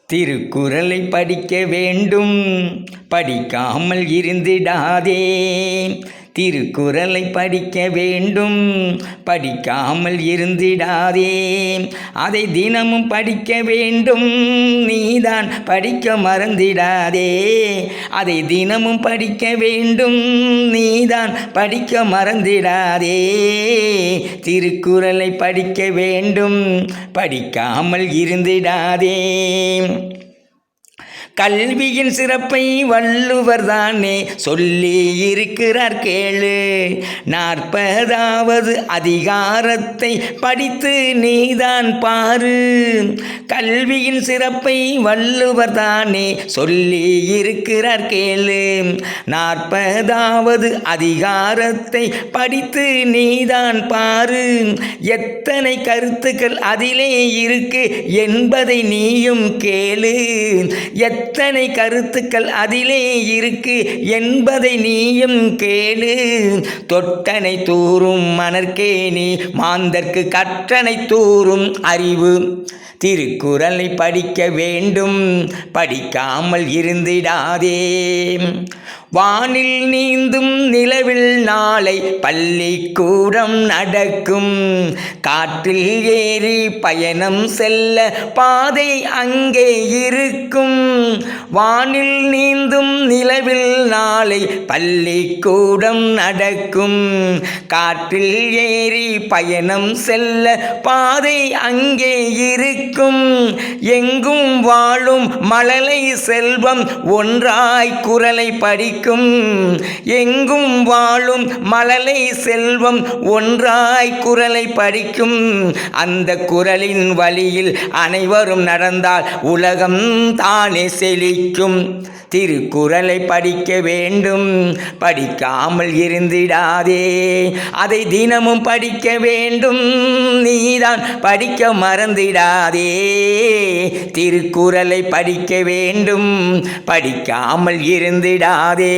திருக்குறளை படிக்க வேண்டும், படிக்காமல் இருந்திடாதே. திருக்குறளை படிக்க வேண்டும், படிக்காமல் இருந்திடாதே. அதை தினமும் படிக்க வேண்டும், நீதான் படிக்க மறந்திடாதே. அதை தினமும் படிக்க வேண்டும், நீதான் படிக்க மறந்திடாதே. திருக்குறளை படிக்க வேண்டும், படிக்காமல் இருந்திடாதே. கல்வியின் சிறப்பை வள்ளுவர் தானே சொல்லி இருக்கிறார் கேளு. 40வது அதிகாரத்தை படித்து நீதான் பாரு. கல்வியின் சிறப்பை வள்ளுவர் தானே சொல்லி இருக்கிறார் கேளு. 40வது அதிகாரத்தை படித்து நீதான் பாரு. எத்தனை கருத்துக்கள் அதிலே இருக்கு என்பதை நீயும் கேளு. எத்தனை கருத்துக்கள் அதிலே இருக்கு என்பதை நீயும் கேளு. தொட்டனை தூறும் மணற்கேணி மாந்தர்க்கு கற்றனை தூறும் அறிவு. திருக்குறளை படிக்க வேண்டும், படிக்காமல் இருந்திடாதே. வானில் நீந்தும் நிலவில் நாளை பள்ளிக்கூடம் நடக்கும். காற்றில் ஏறி பயணம் செல்ல பாதை அங்கே இருக்கும். வானில் நீந்தும் நிலவில் நாளை பள்ளிக்கூடம் நடக்கும். காற்றில் ஏறி பயணம் செல்ல பாதை அங்கே இருக்கும். எங்கும் வாழும் மழலை செல்வம் ஒன்றாய் குறளை படிக்கும். எங்கும் வாழும் மழலை செல்வம் ஒன்றாய் குறளை படிக்கும். அந்த குறளின் வழியில் அனைவரும் நடந்தால் உலகம் தானே செழிக்கும். திருக்குறளை படிக்க வேண்டும், படிக்காமல் இருந்திடாதே. அதை தினமும் படிக்க வேண்டும், நீதான் படிக்க மறந்திடாதே. திருக்குறளை படிக்க வேண்டும், படிக்காமல் இருந்திடாதே.